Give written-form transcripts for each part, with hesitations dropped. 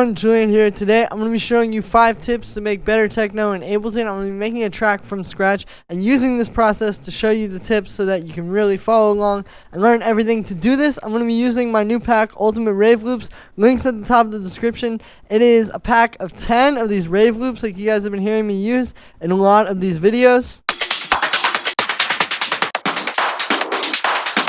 everyone, Julian here. Today I'm going to be showing you 5 tips to make better techno in Ableton. I'm going to be making a track from scratch and using this process to show you the tips so that you can really follow along and learn everything to do this. I'm going to be using my new pack, Ultimate Rave Loops. Links at the top of the description. It is a pack of 10 of these rave loops like you guys have been hearing me use in a lot of these videos.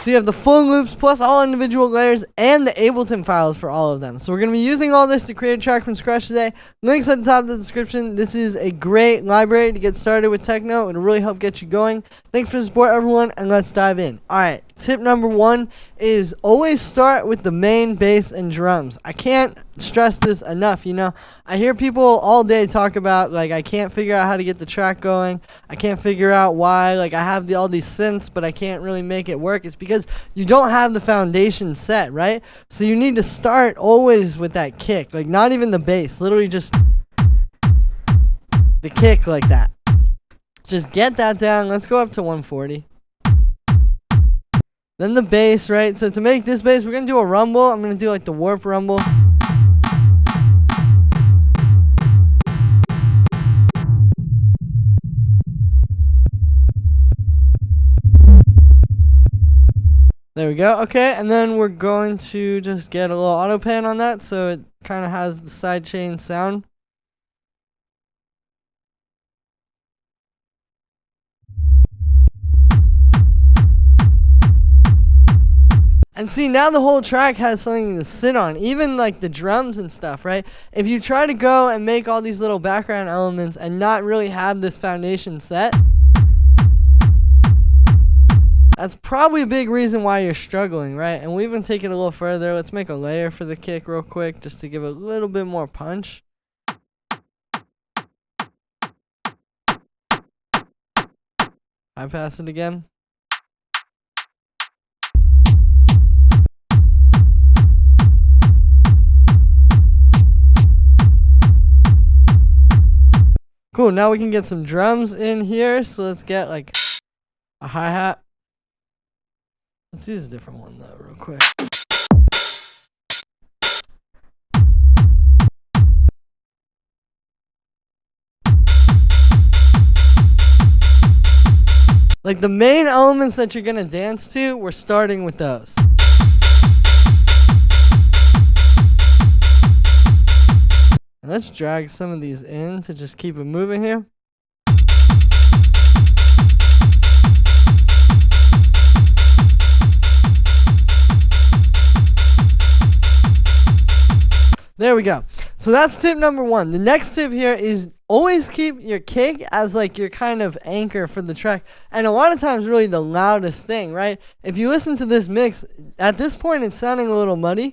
So you have the full loops plus all individual layers and the Ableton files for all of them. So we're going to be using all this to create a track from scratch today. Links at the top of the description. This is a great library to get started with techno. It'll really help get you going. Thanks for the support, everyone, and let's dive in. Alright, tip number 1 is always start with the main bass and drums. I can't stress this enough, you know. I hear people all day talk about, like, I can't figure out how to get the track going. I can't figure out why, like, I have all these synths, but I can't really make it work. It's because you don't have the foundation set, right? So you need to start always with that kick, like, not even the bass, literally just the kick like that. Just get that down. Let's go up to 140. Then the bass, right? So to make this bass, we're going to do a rumble. I'm going to do like the warp rumble. There we go. Okay, and then we're going to just get a little auto pan on that so it kind of has the sidechain sound. And see, now the whole track has something to sit on, even like the drums and stuff, right? If you try to go and make all these little background elements and not really have this foundation set, that's probably a big reason why you're struggling, right? And we'll even take it a little further. Let's make a layer for the kick real quick just to give it a little bit more punch. I pass it again. Cool, now we can get some drums in here. So let's get like a hi-hat. Let's use a different one though, real quick. Like the main elements that you're gonna dance to, we're starting with those. And let's drag some of these in to just keep it moving here. There we go. So that's tip number 1. The next tip here is always keep your kick as like your kind of anchor for the track. And a lot of times really the loudest thing, right? If you listen to this mix, at this point it's sounding a little muddy.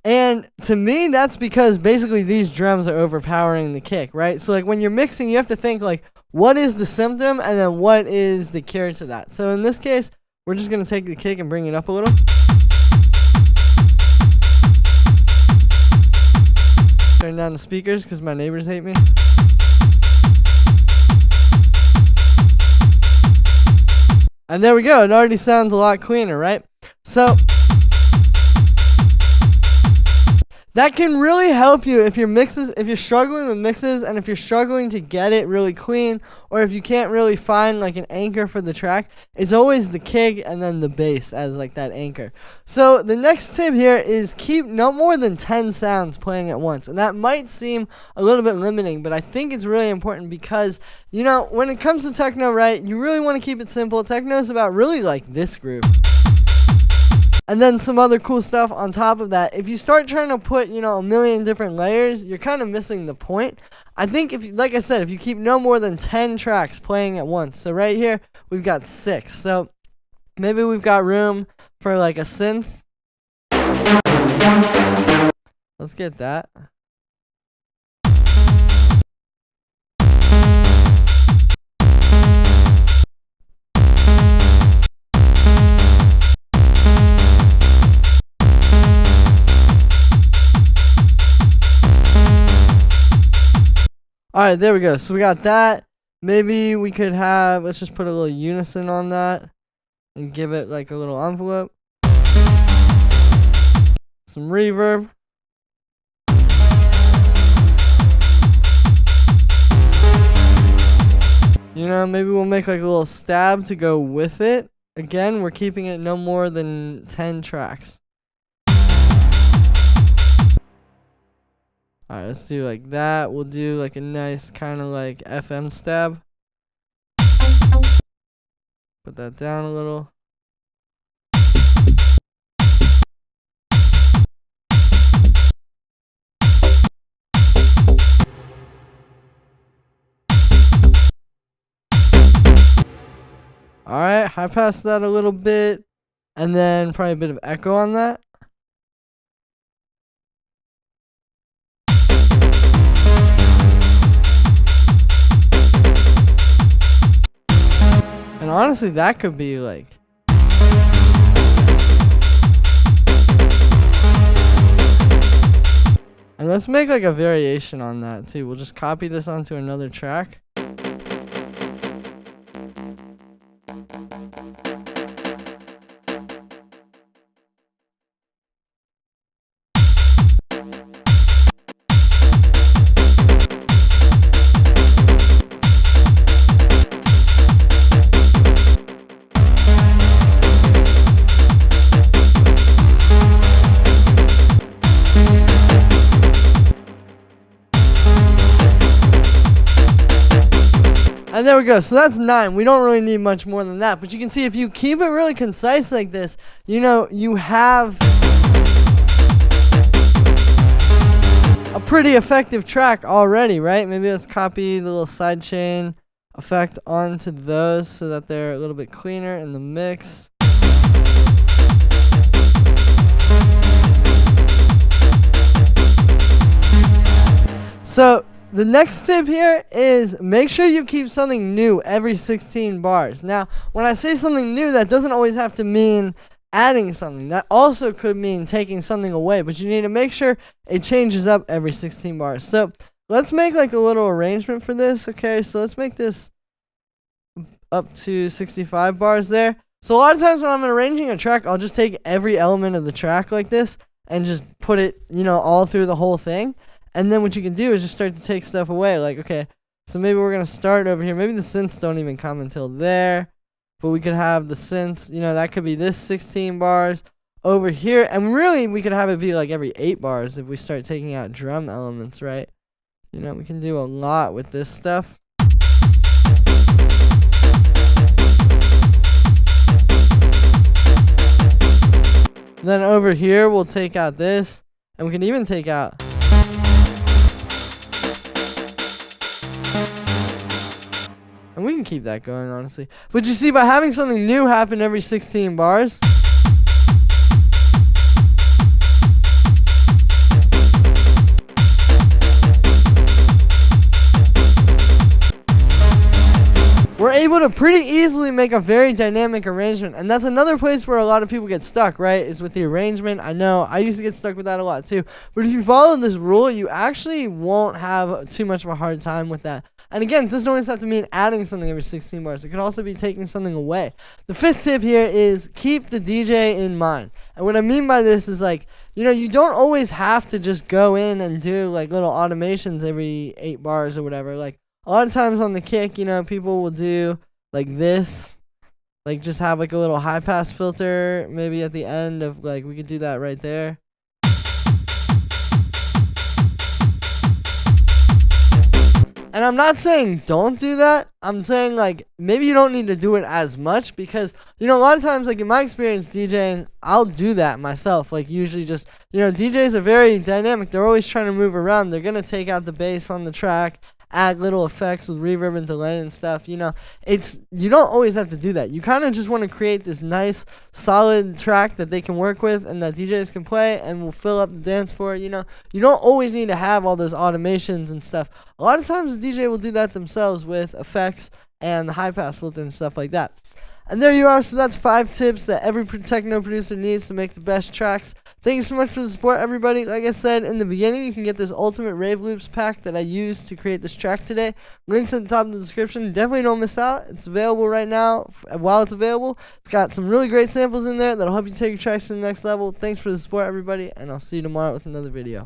And to me, that's because basically these drums are overpowering the kick, right? So like when you're mixing, you have to think like, what is the symptom and then what is the cure to that? So in this case, we're just going to take the kick and bring it up a little. Turn down the speakers because my neighbors hate me. And there we go. It already sounds a lot cleaner, right? So that can really help you if you're struggling with mixes and if you're struggling to get it really clean, or if you can't really find like an anchor for the track. It's always the kick and then the bass as like that anchor. So the next tip here is keep no more than 10 sounds playing at once. And that might seem a little bit limiting, but I think it's really important because, you know, when it comes to techno, right, you really want to keep it simple. Techno is about really like this groove. And then some other cool stuff on top of that. If you start trying to put, you know, a million different layers, you're kind of missing the point. I think if, like I said, if you keep no more than 10 tracks playing at once. So right here, we've got 6. So maybe we've got room for like a synth. Let's get that. Alright, there we go. So we got that. Maybe we could have, let's just put a little unison on that and give it like a little envelope. some reverb. You know, maybe we'll make like a little stab to go with it. Again, we're keeping it no more than 10 tracks. Alright, let's do like that. We'll do like a nice kind of like FM stab. Put that down a little. Alright, high pass that a little bit, and then probably a bit of echo on that. And honestly, that could be like... And let's make like a variation on that too. We'll just copy this onto another track. And there we go. So that's 9. We don't really need much more than that. But you can see if you keep it really concise like this, you know, you have a pretty effective track already, right? Maybe let's copy the little sidechain effect onto those so that they're a little bit cleaner in the mix. So the next tip here is make sure you keep something new every 16 bars. Now, when I say something new, that doesn't always have to mean adding something. That also could mean taking something away, but you need to make sure it changes up every 16 bars. So let's make like a little arrangement for this. Okay, so let's make this up to 65 bars there. So a lot of times when I'm arranging a track, I'll just take every element of the track like this and just put it, you know, all through the whole thing. And then what you can do is just start to take stuff away. Like, okay, so maybe we're going to start over here. Maybe the synths don't even come until there. But we could have the synths, you know, that could be this 16 bars over here. And really, we could have it be like every 8 bars if we start taking out drum elements, right? You know, we can do a lot with this stuff. Then over here, we'll take out this. And we can even take out... And we can keep that going, honestly. But you see, by having something new happen every 16 bars, we're able to pretty easily make a very dynamic arrangement. And that's another place where a lot of people get stuck, right? Is with the arrangement. I know, I used to get stuck with that a lot too. But if you follow this rule, you actually won't have too much of a hard time with that. And again, it doesn't always have to mean adding something every 16 bars. It could also be taking something away. The 5th tip here is keep the DJ in mind. And what I mean by this is like, you know, you don't always have to just go in and do like little automations every 8 bars or whatever. Like a lot of times on the kick, you know, people will do like this. Like just have like a little high pass filter maybe at the end of like, we could do that right there. And I'm not saying don't do that. I'm saying like maybe you don't need to do it as much because, you know, a lot of times like in my experience DJing, I'll do that myself. Like usually just, you know, DJs are very dynamic. They're always trying to move around. They're going to take out the bass on the track, add little effects with reverb and delay and stuff. You know, you don't always have to do that. You kind of just want to create this nice solid track that they can work with and that DJs can play and will fill up the dance floor. You know, you don't always need to have all those automations and stuff. A lot of times the DJ will do that themselves with effects and the high pass filter and stuff like that. And there you are. So that's 5 tips that every techno producer needs to make the best tracks. Thank you so much for the support, everybody. Like I said in the beginning, you can get this ultimate rave loops pack that I used to create this track today. Links at the top of the description. Definitely don't miss out. It's available right now. While it's available, it's got some really great samples in there that'll help you take your tracks to the next level. Thanks for the support, everybody, and I'll see you tomorrow with another video.